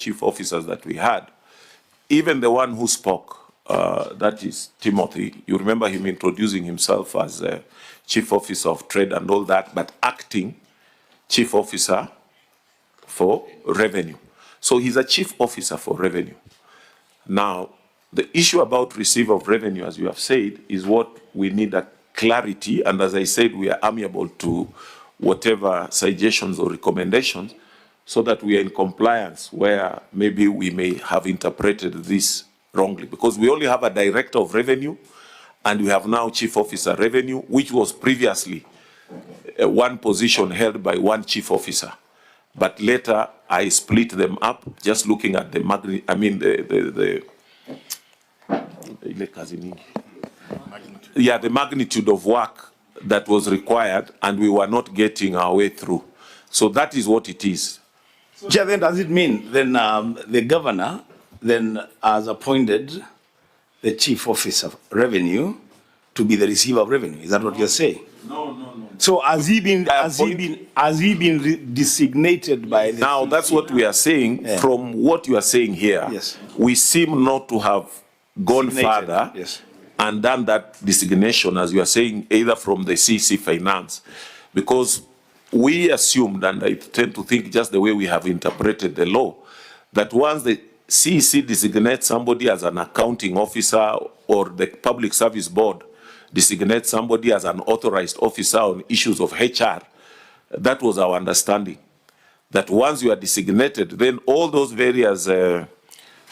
chief officers that we had, even the one who spoke, that is Timothy, you remember him introducing himself as a chief officer of trade and all that, but acting chief officer for revenue. So he's a chief officer for revenue. Now, the issue about receiver of revenue, as you have said, is what we need a clarity, and as I said, we are amiable to whatever suggestions or recommendations, so that we are in compliance where maybe we may have interpreted this wrongly. Because we only have a director of revenue, and we have now chief officer revenue, which was previously one position held by one chief officer. But later I split them up, just looking at the the magnitude of work that was required, and we were not getting our way through. So that is what it is. Chair, then does it mean then the governor then has appointed the chief officer of revenue to be the receiver of revenue? Is that what you're saying? No. So has he been designated by the Now that's what we are saying. Yeah. From what you are saying here, yes, we seem not to have gone further, yes, and done that designation, as you are saying, either from the CC Finance, because we assumed, and I tend to think just the way we have interpreted the law, that once the CC designates somebody as an accounting officer, or the Public Service Board designates somebody as an authorized officer on issues of HR, that was our understanding. That once you are designated, then all those various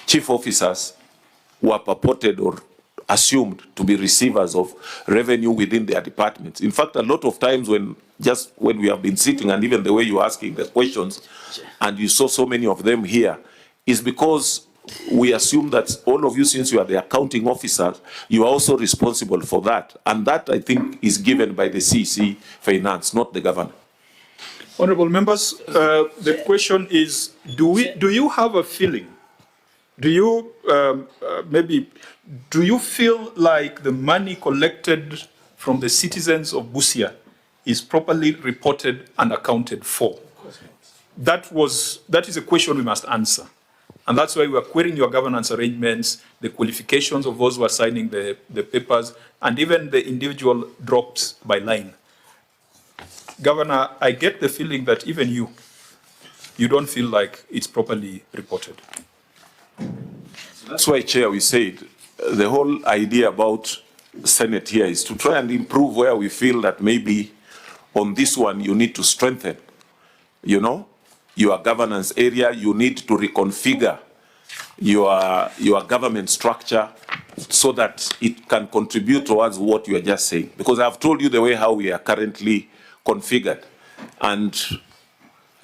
chief officers were purported or assumed to be receivers of revenue within their departments. In fact, a lot of times when we have been sitting, and even the way you're asking the questions, and you saw so many of them here, is because we assume that all of you, since you are the accounting officers, you are also responsible for that. And that, I think, is given by the CC Finance, not the governor. Honorable members, the question is, do you have a feeling? Do you do you feel like the money collected from the citizens of Busia is properly reported and accounted for? That is a question we must answer. And that's why we are querying your governance arrangements, the qualifications of those who are signing the papers, and even the individual drops by line. Governor, I get the feeling that even you don't feel like it's properly reported. That's why, Chair, we said the whole idea about Senate here is to try and improve where we feel that maybe on this one you need to strengthen, your governance area. You need to reconfigure your government structure so that it can contribute towards what you are just saying. Because I've told you the way how we are currently configured. And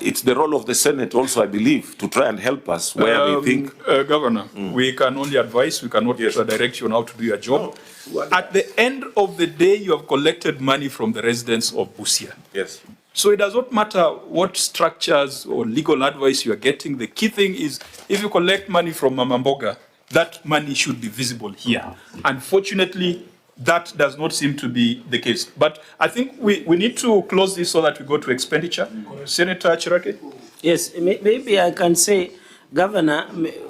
it's the role of the Senate also, I believe, to try and help us where we think... Governor, we can only advise, we cannot direct you on how to do your job. No. At the end of the day, you have collected money from the residents of Busia. Yes. So it does not matter what structures or legal advice you are getting. The key thing is, if you collect money from Mama Mboga, that money should be visible here. Unfortunately, that does not seem to be the case. But I think we need to close this so that we go to expenditure. Senator Chirake? Yes, maybe I can say, Governor,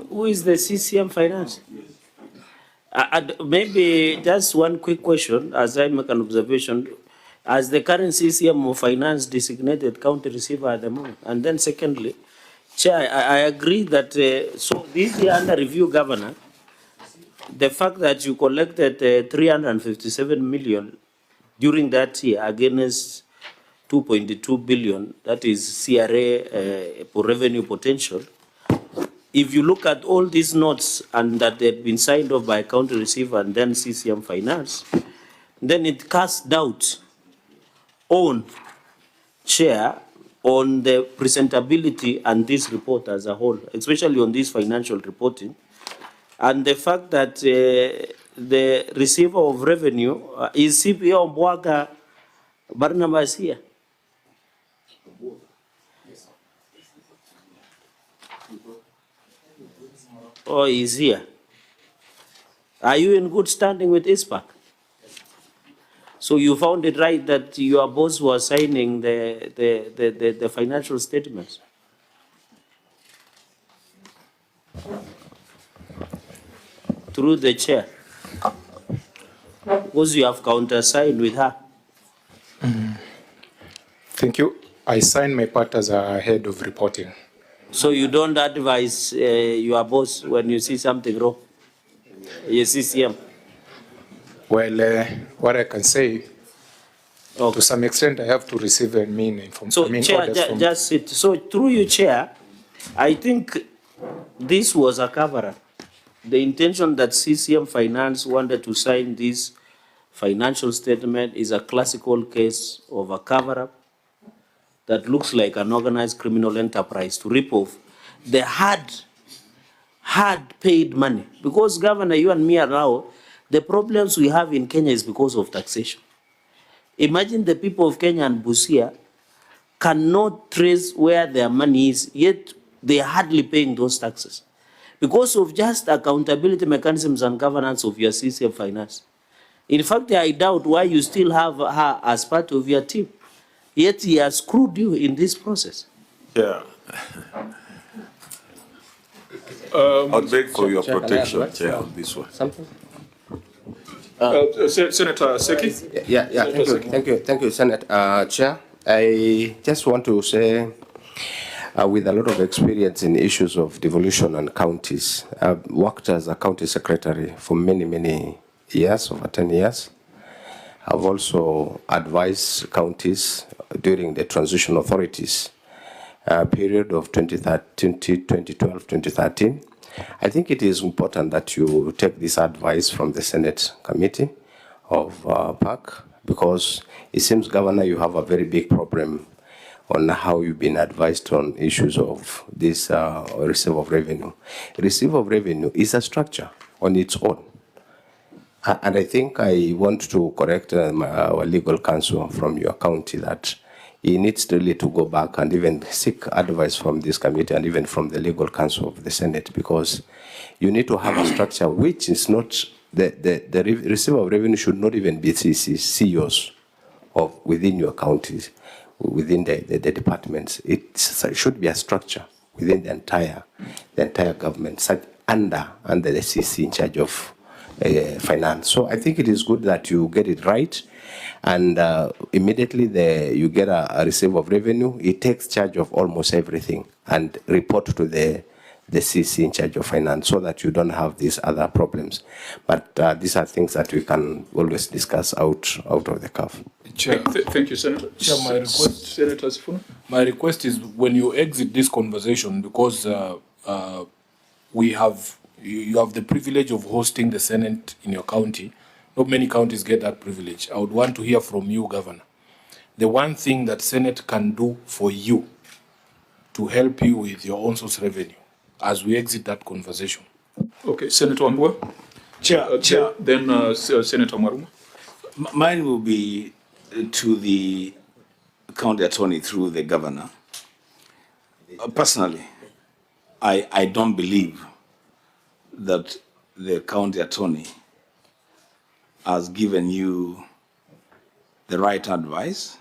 who is the CCM Finance? Maybe just one quick question, as I make an observation. As the current CCM of Finance designated county receiver at the moment. And then secondly, Chair, I agree that, so this year under review, Governor, the fact that you collected 357 million during that year against 2.2 billion, that is CRA for revenue potential. If you look at all these notes and that they've been signed off by county receiver and then CCM Finance, then it casts doubt on, Chair, on the presentability and this report as a whole, especially on this financial reporting. And the fact that the receiver of revenue is CPO Mbwaga Barnabas here. Oh, he's here. Are you in good standing with ISPAC? So you found it right that your boss was signing the financial statements? Through the chair. Because you have countersigned with her. Thank you. I signed my part as a head of reporting. So you don't advise your boss when you see something wrong? You see CM? Well, what I can say, Okay. to some extent, I have to receive information. So, Chair, just sit. So, through you, Chair, I think this was a cover-up. The intention that CCM Finance wanted to sign this financial statement is a classical case of a cover-up that looks like an organized criminal enterprise to rip off the hard paid money. Because, Governor, you and me are now, the problems we have in Kenya is because of taxation. Imagine the people of Kenya and Busia cannot trace where their money is, yet they are hardly paying those taxes because of just accountability mechanisms and governance of your CCM Finance. In fact, I doubt why you still have her as part of your team, yet he has screwed you in this process. Yeah. I'll beg for your protection, Chair, on this one. Something? Senator Seki? Yeah, thank you, Senator Chair. I just want to say, with a lot of experience in issues of devolution and counties, I've worked as a county secretary for many years, over 10 years. I've also advised counties during the transition authorities period of 2012, 2013. I think it is important that you take this advice from the Senate Committee of PAC, because it seems, Governor, you have a very big problem on how you've been advised on issues of this receive of revenue. Receive of revenue is a structure on its own. And I think I want to correct our legal counsel from your county that he needs really to go back and even seek advice from this committee and even from the legal counsel of the Senate, because you need to have a structure which is not, the receiver of revenue should not even be CEOs of within your counties, within the departments. It should be a structure within the entire government, under the CC in charge of finance. So I think it is good that you get it right, and immediately you get a receipt of revenue. It takes charge of almost everything and report to the CC in charge of finance, so that you don't have these other problems. But these are things that we can always discuss out of the cuff. Chair, thank you, Senator. Chair, my request, Senator Sifuna? My request is, when you exit this conversation, because you have the privilege of hosting the Senate in your county. Not many counties get that privilege. I would want to hear from you, Governor. The one thing that Senate can do for you to help you with your own source revenue as we exit that conversation. Okay, Senator Wambua? Chair. Then Senator Maruma? Mine will be to the county attorney through the governor. Personally, I don't believe that the county attorney has given you the right advice,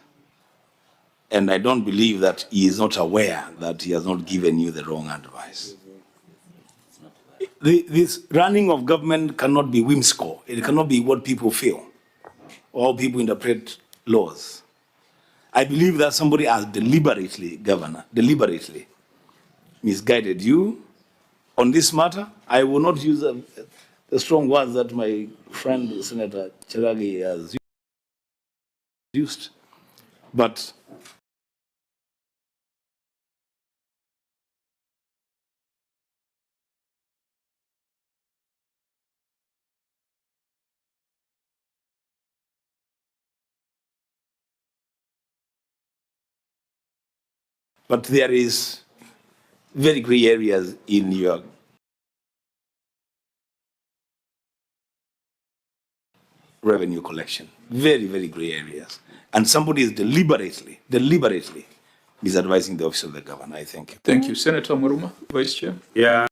and I don't believe that he is not aware that he has not given you the wrong advice. This running of government cannot be whimsical. It cannot be what people feel or how people interpret laws. I believe that somebody has deliberately, Governor, deliberately misguided you on this matter. I will not use the strong words that my friend Senator Cheragi has used, but there is very gray areas in your revenue collection. Very, very gray areas. And somebody is deliberately misadvising the office of the governor. I thank you. Thank you. Senator Maruma, Vice Chair? Yeah.